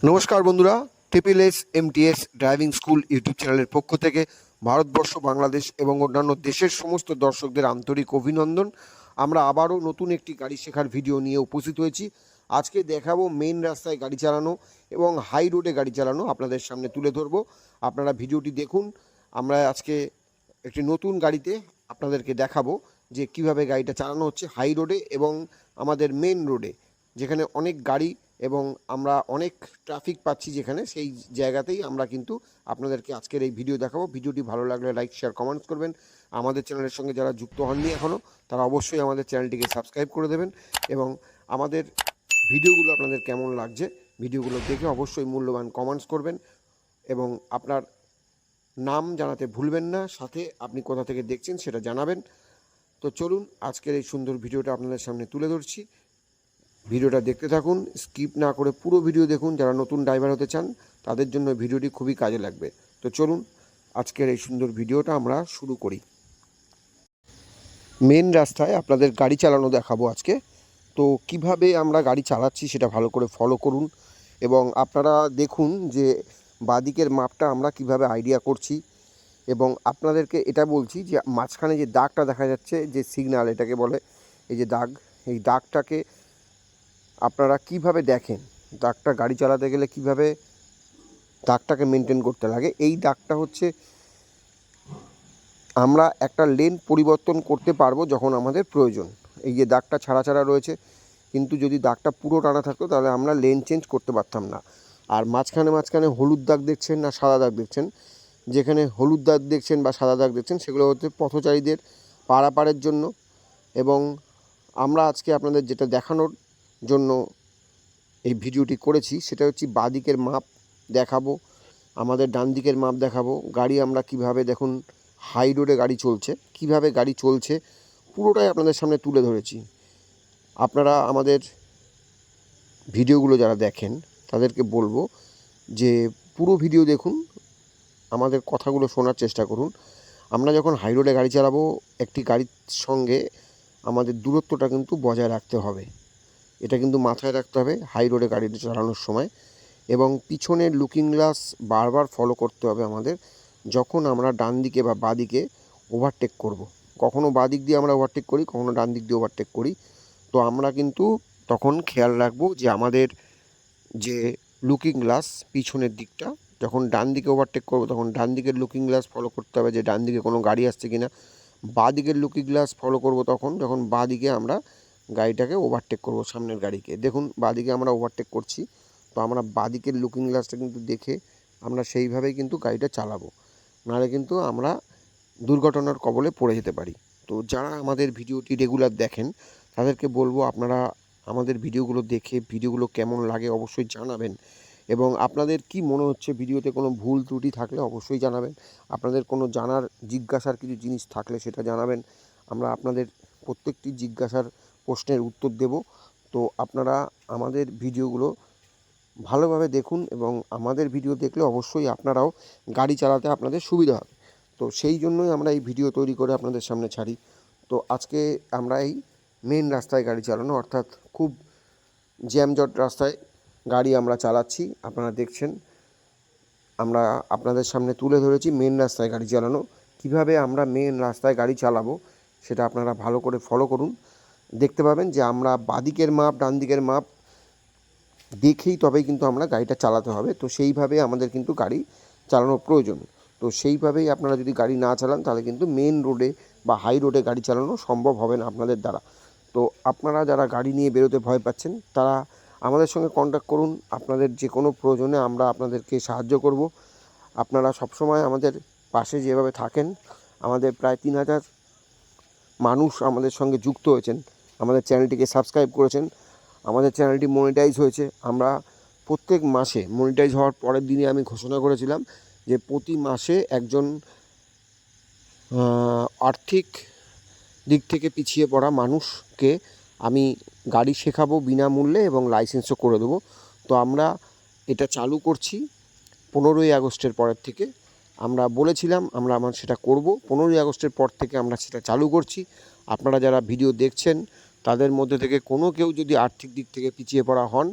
নমস্কার বন্ধুরা, SSMTS driving school YouTube চ্যানেলের পক্ষ থেকে ভারতবর্ষ, বাংলাদেশ এবং অন্যান্য দেশের সমস্ত দর্শকদের আন্তরিক অভিনন্দন। আমরা আবারও নতুন একটি গাড়ি শেখার ভিডিও নিয়ে উপস্থিত হয়েছি। আজকে দেখাবো মেন রাস্তায় গাড়ি চালানো এবং হাই রোডে গাড়ি চালানো আপনাদের সামনে তুলে ধরবো। আপনারা ভিডিওটি দেখুন। আমরা আজকে একটি নতুন গাড়িতে আপনাদেরকে দেখাবো যে কিভাবে গাড়িটা চালানো হচ্ছে হাই রোডে এবং আমাদের মেন রোডে, যেখানে অনেক গাড়ি এবং আমরা অনেক ট্রাফিক পাচ্ছি, যেখানে সেই জায়গাতেই আমরা কিন্তু আপনাদেরকে আজকের এই ভিডিও দেখাবো। ভিডিওটি ভালো লাগলে লাইক, শেয়ার, কমেন্টস করবেন। আমাদের চ্যানেলের সঙ্গে যারা যুক্ত হননি এখনও, তারা অবশ্যই আমাদের চ্যানেলটিকে সাবস্ক্রাইব করে দেবেন এবং আমাদের ভিডিওগুলো আপনাদের কেমন লাগছে ভিডিওগুলো দেখে অবশ্যই মূল্যবান কমেন্টস করবেন এবং আপনার নাম জানাতে ভুলবেন না, সাথে আপনি কোথা থেকে দেখছেন সেটা জানাবেন। তো চলুন আজকের এই সুন্দর ভিডিওটা আপনাদের সামনে তুলে ধরছি। ভিডিওটা দেখতে থাকুন, স্কিপ না করে পুরো ভিডিও দেখুন। যারা নতুন ড্রাইভার হতে চান তাদের জন্য ভিডিওটি খুবই কাজে লাগবে। তো চলুন আজকের এই সুন্দর ভিডিওটা আমরা শুরু করি। মেন রাস্তায় আপনাদের গাড়ি চালানো দেখাবো আজকে। তো কিভাবে আমরা গাড়ি চালাচ্ছি সেটা ভালো করে ফলো করুন এবং আপনারা দেখুন যে বাঁদিকের মাপটা আমরা কিভাবে আইডিয়া করছি। এবং আপনাদেরকে এটা বলছি যে মাঝখানে যে দাগটা দেখা যাচ্ছে, যে সিগন্যাল এটাকে বলে, এই যে দাগ, এই দাগটাকে আপনারা কিভাবে দেখেন, দাগটা গাড়ি চালাতে গেলে কিভাবে দাগটাকে মেনটেন করতে লাগে। এই দাগটা হচ্ছে আমরা একটা লেন পরিবর্তন করতে পারবো যখন আমাদের প্রয়োজন। এই যে দাগটা ছাড়া ছাড়া রয়েছে, কিন্তু যদি দাগটা পুরো টানা থাকতো তাহলে আমরা লেন চেঞ্জ করতে পারতাম না। আর মাঝখানে মাঝখানে হলুদ দাগ দেখছেন না সাদা দাগ দেখছেন, যেখানে হলুদ দাগ দেখছেন বা সাদা দাগ দেখছেন সেগুলো হচ্ছে পথচারীদের পারাপারের জন্য। এবং আমরা আজকে আপনাদের যেটা দেখানোর জন্য এই ভিডিওটি করেছি সেটা হচ্ছে বাঁদিকের মাপ দেখাবো, আমাদের ডান দিকের মাপ দেখাবো। গাড়ি আমরা কিভাবে, দেখুন হাই রোডে গাড়ি চলছে, কিভাবে গাড়ি চলছে পুরোটাই আপনাদের সামনে তুলে ধরেছি। আপনারা আমাদের ভিডিওগুলো যারা দেখেন তাদেরকে বলবো যে পুরো ভিডিও দেখুন, আমাদের কথাগুলো শোনার চেষ্টা করুন। আমরা যখন হাই রোডে গাড়ি চালাবো, একটি গাড়ির সঙ্গে আমাদের দূরত্বটা কিন্তু বজায় রাখতে হবে। এটা কিন্তু মাথায় রাখতে হবে হাই রোডে গাড়ি চালানোর সময়। এবং পিছনের লুকিং গ্লাস বারবার ফলো করতে হবে আমাদের, যখন আমরা ডান দিকে বা বাঁ দিকে ওভারটেক করব। কখনও বাঁ দিক দিয়ে আমরা ওভারটেক করি, কখনও ডান দিক দিয়ে ওভারটেক করি। তো আমরা কিন্তু তখন খেয়াল রাখবো যে আমাদের যে লুকিং গ্লাস পিছনের দিকটা, যখন ডান দিকে ওভারটেক করবো তখন ডান দিকের লুকিং গ্লাস ফলো করতে হবে যে ডান দিকে কোনো গাড়ি আসছে কিনা। বাঁ দিকের লুকিং গ্লাস ফলো করব তখন যখন বাঁ দিকে আমরা গাড়িটাকে ওভারটেক করব, সামনের গাড়িকে। দেখুন বাঁ দিকে আমরা ওভারটেক করছি, তো আমরা বাঁ দিকের লুকিং গ্লাসটা কিন্তু দেখে আমরা সেইভাবেই কিন্তু গাড়িটা চালাবো, নাহলে কিন্তু আমরা দুর্ঘটনার কবলে পড়ে যেতে পারি। তো যারা আমাদের ভিডিওটি রেগুলার দেখেন তাদেরকে বলবো আপনারা আমাদের ভিডিওগুলো দেখে ভিডিওগুলো কেমন লাগে অবশ্যই জানাবেন এবং আপনাদের কি মনে হচ্ছে ভিডিওতে কোনো ভুল ত্রুটি থাকলে অবশ্যই জানাবেন। আপনাদের কোনো জানার জিজ্ঞাসার কিছু জিনিস থাকলে সেটা জানাবেন। আমরা আপনাদের প্রত্যেকটি জিজ্ঞাসার প্রশ্নের উত্তর দেব। তো আপনারা আমাদের ভিডিওগুলো ভালোভাবে দেখুন এবং আমাদের ভিডিও দেখলে অবশ্যই আপনারাও গাড়ি চালাতে আপনাদের সুবিধা হবে। তো সেই জন্যই আমরা এই ভিডিও তৈরি করে আপনাদের সামনে ছাড়ি। তো আজকে আমরা এই মেন রাস্তায় গাড়ি চালানো, অর্থাৎ খুব জ্যামজট রাস্তায় গাড়ি আমরা চালাচ্ছি। আপনারা দেখছেন আমরা আপনাদের সামনে তুলে ধরেছি মেন রাস্তায় গাড়ি চালানো। কিভাবে আমরা মেন রাস্তায় গাড়ি চালাবো সেটা আপনারা ভালো করে ফলো করুন। দেখতে পাবেন যে আমরা বাঁদিকের মাপ ডান দিকের মাপ দেখেই তবেই কিন্তু আমরা গাড়িটা চালাতে হবে। তো সেইভাবে আমাদের কিন্তু গাড়ি চালানোর প্রয়োজন। তো সেইভাবেই আপনারা যদি গাড়ি না চালান তাহলে কিন্তু মেন রোডে বা হাই রোডে গাড়ি চালানো সম্ভব হবে না আপনাদের দ্বারা। তো আপনারা যারা গাড়ি নিয়ে বেরোতে ভয় পাচ্ছেন তারা আমাদের সঙ্গে কন্ট্যাক্ট করুন। আপনাদের যে কোনো প্রয়োজনে আমরা আপনাদেরকে সাহায্য করব। আপনারা সবসময় আমাদের পাশে যেভাবে থাকেন, আমাদের প্রায় 3000 মানুষ আমাদের সঙ্গে যুক্ত হয়েছেন, আমাদের চ্যানেলটিকে সাবস্ক্রাইব করেছেন, আমাদের চ্যানেলটি মনিটাইজ হয়েছে। আমরা প্রত্যেক মাসে মনিটাইজ হওয়ার পরের দিনে আমি ঘোষণা করেছিলাম যে প্রতি মাসে একজন আর্থিক দিক থেকে পিছিয়ে পড়া মানুষকে আমি গাড়ি শেখাবো বিনামূল্যে এবং লাইসেন্সও করে দেবো। তো আমরা এটা চালু করছি 15ই আগস্টের পরের থেকে। আমরা বলেছিলাম আমরা সেটা করব, 15ই আগস্টের পর থেকে আমরা সেটা চালু করছি। আপনারা যারা ভিডিও দেখছেন তাদের মধ্যে থেকে কোনো কেউ যদি আর্থিক দিক থেকে পিছিয়ে পড়া হন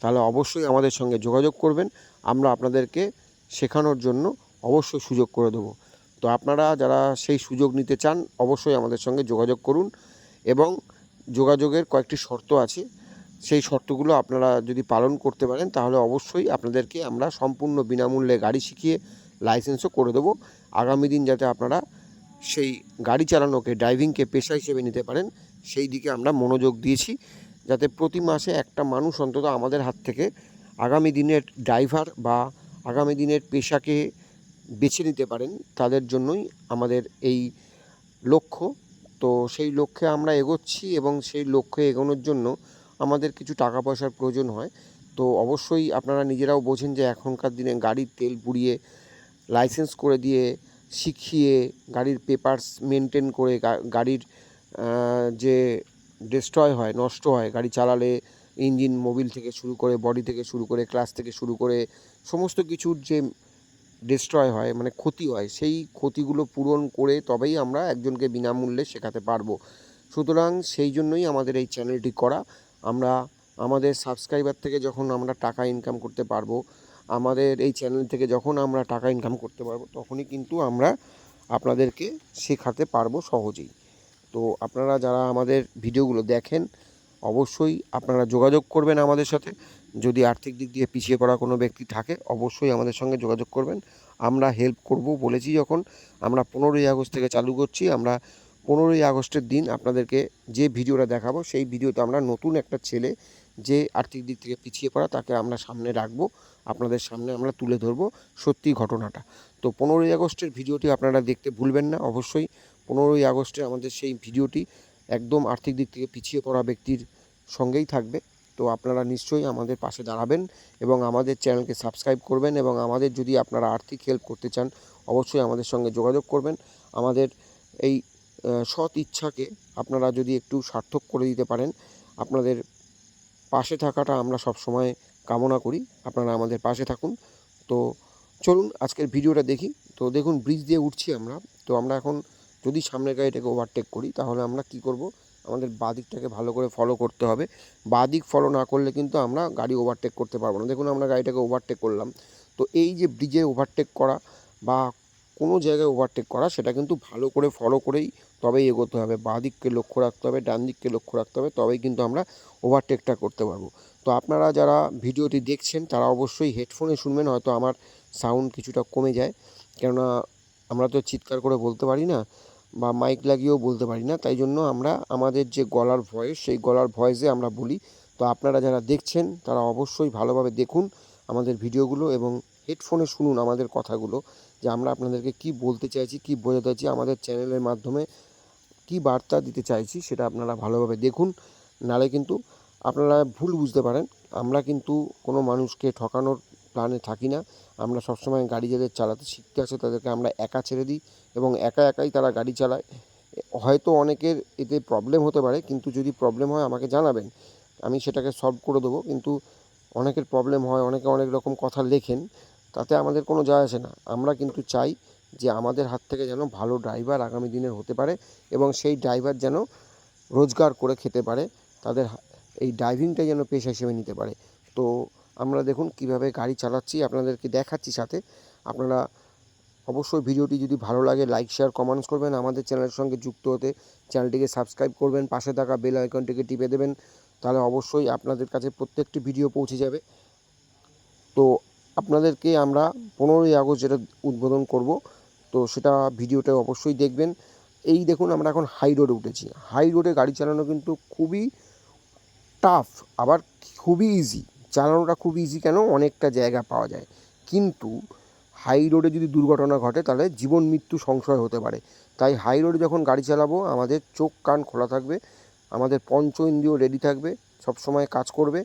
তাহলে অবশ্যই আমাদের সঙ্গে যোগাযোগ করবেন। আমরা আপনাদেরকে শেখানোর জন্য অবশ্যই সুযোগ করে দেবো। তো আপনারা যারা সেই সুযোগ নিতে চান অবশ্যই আমাদের সঙ্গে যোগাযোগ করুন, এবং যোগাযোগের কয়েকটি শর্ত আছে। সেই শর্তগুলো আপনারা যদি পালন করতে পারেন তাহলে অবশ্যই আপনাদেরকে আমরা সম্পূর্ণ বিনামূল্যে গাড়ি শিখিয়ে লাইসেন্সও করে দেবো। আগামী দিন যাতে আপনারা সেই গাড়ি চালানোকে, ড্রাইভিংকে পেশা হিসেবে নিতে পারেন, সেই দিকে আমরা মনোযোগ দিয়েছি, যাতে প্রতি মাসে একটা মানুষ অন্তত আমাদের হাত থেকে আগামী দিনের ড্রাইভার বা আগামী দিনের পেশাকে বেছে নিতে পারেন। তাদের জন্যই আমাদের এই লক্ষ্য। তো সেই লক্ষ্যে আমরা এগোচ্ছি, এবং সেই লক্ষ্যে এগোনোর জন্য আমাদের কিছু টাকা পয়সার প্রয়োজন হয়। তো অবশ্যই আপনারা নিজেরাও বোঝেন যে এখনকার দিনে গাড়ির তেল পুড়িয়ে, লাইসেন্স করে দিয়ে, শিখিয়ে, গাড়ির পেপারস মেনটেন করে, গাড়ির যে ডিস্ট্রয় হয়, নষ্ট হয় গাড়ি চালালে, ইঞ্জিন, মোবিল থেকে শুরু করে, বডি থেকে শুরু করে, ক্লাচ থেকে শুরু করে সমস্ত কিছুর যে ডিস্ট্রয় হয়, মানে ক্ষতি হয়, সেই ক্ষতিগুলো পূরণ করে তবেই আমরা একজনকে বিনামূল্যে শেখাতে পারবো। সুতরাং সেই জন্যই আমাদের এই চ্যানেলটি করা। আমরা আমাদের সাবস্ক্রাইবার থেকে যখন আমরা টাকা ইনকাম করতে পারবো, আমাদের এই চ্যানেল থেকে যখন আমরা টাকা ইনকাম করতে পারবো, তখনই কিন্তু আমরা আপনাদেরকে শেখাতে পারবো সহজেই। তো আপনারা যারা আমাদের ভিডিওগুলো দেখেন অবশ্যই আপনারা যোগাযোগ করবেন আমাদের সাথে। যদি আর্থিক দিক দিয়ে পিছিয়ে পড়া কোনো ব্যক্তি থাকে অবশ্যই আমাদের সঙ্গে যোগাযোগ করবেন। আমরা হেল্প করব বলেছি যখন। আমরা 15ই আগস্ট থেকে চালু করছি। আমরা 15ই আগস্টের দিন আপনাদেরকে যে ভিডিওটা দেখাবো, সেই ভিডিওতে আমরা নতুন একটা ছেলে যে আর্থিক দিক থেকে পিছিয়ে পড়া, তাকে আমরা সামনে রাখবো, আপনাদের সামনে আমরা তুলে ধরবো সত্যি ঘটনাটা। তো 15ই আগস্টের ভিডিওটি আপনারা দেখতে ভুলবেন না অবশ্যই। 15ই আগস্টে আমাদের সেই ভিডিওটি একদম আর্থিক দিক থেকে পিছিয়ে পড়া ব্যক্তির সঙ্গেই থাকবে। তো আপনারা নিশ্চয়ই আমাদের পাশে দাঁড়াবেন এবং আমাদের চ্যানেলকে সাবস্ক্রাইব করবেন, এবং আমাদের যদি আপনারা আর্থিক হেল্প করতে চান অবশ্যই আমাদের সঙ্গে যোগাযোগ করবেন। আমাদের এই সৎ ইচ্ছাকে আপনারা যদি একটু সার্থক করে দিতে পারেন, আপনাদের পাশে থাকাটা আমরা সবসময় কামনা করি। আপনারা আমাদের পাশে থাকুন। তো চলুন আজকের ভিডিওটা দেখি। তো দেখুন, ব্রিজ দিয়ে উঠছি আমরা। তো আমরা এখন যদি সামনের গাড়িটাকে ওভারটেক করি তাহলে আমরা কি করব, আমাদের বাঁদিকটাকে ভালো করে ফলো করতে হবে। বাঁদিক ফলো না করলে কিন্তু আমরা গাড়ি ওভারটেক করতে পারবো না। দেখুন আমরা গাড়িটাকে ওভারটেক করলাম। তো এই যে ব্রিজে ওভারটেক করা বা কোনো জায়গায় ওভারটেক করা, সেটা কিন্তু ভালো করে ফলো করেই তবেই এগোতে হবে। বাঁদিককে লক্ষ্য রাখতে হবে, ডান দিককে লক্ষ্য রাখতে হবে, তবেই কিন্তু আমরা ওভারটেকটা করতে পারবো। তো আপনারা যারা ভিডিওটি দেখছেন তারা অবশ্যই হেডফোনে শুনবেন, হয়তো আমার সাউন্ড কিছুটা কমে যায়, কেননা আমরা তো চিৎকার করে বলতে পারি না বা মাইক লাগিয়েও বলতে পারি না। তাই জন্য আমরা আমাদের যে গলার ভয়েস, সেই গলার ভয়েসে আমরা বলি। তো আপনারা যারা দেখছেন তারা অবশ্যই ভালোভাবে দেখুন আমাদের ভিডিওগুলো, এবং হেডফোনে শুনুন আমাদের কথাগুলো, যে আমরা আপনাদেরকে কি বলতে চাইছি, কি বোঝাতে চাইছি, আমাদের চ্যানেলের মাধ্যমে কি বার্তা দিতে চাইছি সেটা আপনারা ভালোভাবে দেখুন। নাহলে কিন্তু আপনারা ভুল বুঝতে পারেন। আমরা কিন্তু কোনো মানুষকে ঠকানোর প্ল্যানে থাকি না। আমরা সবসময় গাড়ি যাদের চালাতে শিখতে আসে তাদেরকে আমরা একা ছেড়ে দিই, এবং একা একাই তারা গাড়ি চালায়। হয়তো অনেকের এতে প্রবলেম হতে পারে, কিন্তু যদি প্রবলেম হয় আমাকে জানাবেন, আমি সেটাকে সলভ করে দেবো। কিন্তু অনেকের প্রবলেম হয়, অনেকে অনেক রকম কথা লেখেন, তাতে আমাদের কোনো যায় আসে না। আমরা কিন্তু চাই যে আমাদের হাত থেকে যেন ভালো ড্রাইভার আগামী দিনের হতে পারে, এবং সেই ড্রাইভার যেন রোজগার করে খেতে পারে, তাদের এই ড্রাইভিংটাই যেন পেশা হিসেবে নিতে পারে। তো আমরা দেখুন কিভাবে গাড়ি চালাচ্ছি, আপনাদেরকে দেখাচ্ছি সাথে। আপনারা অবশ্যই ভিডিওটি যদি ভালো লাগে লাইক, শেয়ার, কমেন্টস করবেন। আমাদের চ্যানেলের সঙ্গে যুক্ত হতে চ্যানেলটিকে সাবস্ক্রাইব করবেন, পাশে থাকা বেল আইকনটিকে টিপে দেবেন, তাহলে অবশ্যই আপনাদের কাছে প্রত্যেকটি ভিডিও পৌঁছে যাবে। তো আপনাদেরকে আমরা 15ই আগস্ট যেটা উদ্বোধন করব, তো সেটা ভিডিওটা অবশ্যই দেখবেন। এই দেখুন আমরা এখন হাই রোডে উঠেছি। হাই রোডে গাড়ি চালানো কিন্তু খুবই টাফ, আবার খুবই ইজি। চালানোটা খুব ইজি কেন, অনেকটা জায়গা পাওয়া যায়। কিন্তু হাই রোডে যদি দুর্ঘটনা ঘটে তাহলে জীবন মৃত্যু সংশয় হতে পারে। তাই হাই রোডে যখন গাড়ি চালাবো আমাদের চোখ কান খোলা থাকবে, আমাদের পঞ্চ ইন্দ্রিয় রেডি থাকবে, সবসময় কাজ করবে।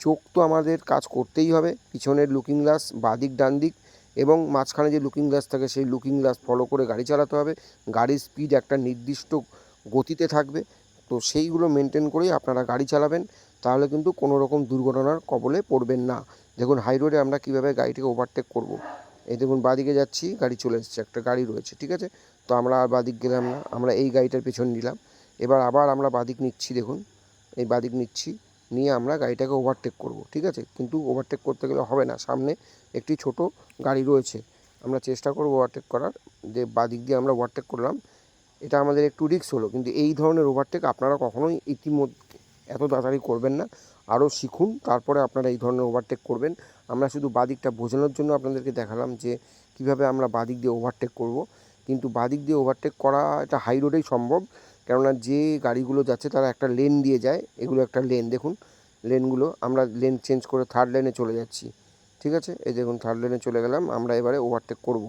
চোখ তো আমাদের কাজ করতেই হবে, পিছনের লুকিং গ্লাস, বাদিক ডান দিক এবং মাঝখানে যে লুকিং গ্লাস থাকে সেই লুকিং গ্লাস ফলো করে গাড়ি চালাতে হবে। গাড়ির স্পিড একটা নির্দিষ্ট গতিতে থাকবে। তো সেইগুলো মেনটেন করেই আপনারা গাড়ি চালাবেন, তাহলে কিন্তু কোনো রকম দুর্ঘটনার কবলে পড়বেন না। দেখুন হাই রোডে আমরা কীভাবে গাড়িটিকে ওভারটেক করব। এই দেখুন বাদিকে যাচ্ছি, গাড়ি চলে এসেছে, একটা গাড়ি রয়েছে, ঠিক আছে। তো আমরা আর বাদিক গেলাম না, আমরা এই গাড়িটার পেছন নিলাম। এবার আবার আমরা বাদিক নিচ্ছি, দেখুন এই বাদিক নিচ্ছি, নিয়ে আমরা গাড়িটাকে ওভারটেক করব, ঠিক আছে? কিন্তু ওভারটেক করতে গেলে হবে না, সামনে একটি ছোট গাড়ি রয়েছে, আমরা চেষ্টা করব ওভারটেক করার। যে বাদিক দিয়ে আমরা ওভারটেক করলাম, এটা আমাদের একটু রিস্ক হলো, কিন্তু এই ধরনের ওভারটেক আপনারা কখনোই ইতিমধ্যে এত তাড়াতাড়ি করবেন না, আরও শিখুন, তারপরে আপনারা এই ধরনের ওভারটেক করবেন। আমরা শুধু বাদিকটা বোঝানোর জন্য আপনাদেরকে দেখালাম যে কীভাবে আমরা বাদিক দিয়ে ওভারটেক করব, কিন্তু বাদিক দিয়ে ওভারটেক করা এটা হাই রোডেই সম্ভব, কেননা যে গাড়িগুলো যাচ্ছে তারা একটা লেন দিয়ে যায়, এগুলো একটা লেন, দেখুন লেনগুলো, আমরা লেন চেঞ্জ করে থার্ড লেনে চলে যাচ্ছি, ঠিক আছে? এই দেখুন থার্ড লেনে চলে গেলাম, আমরা এবারে ওভারটেক করব।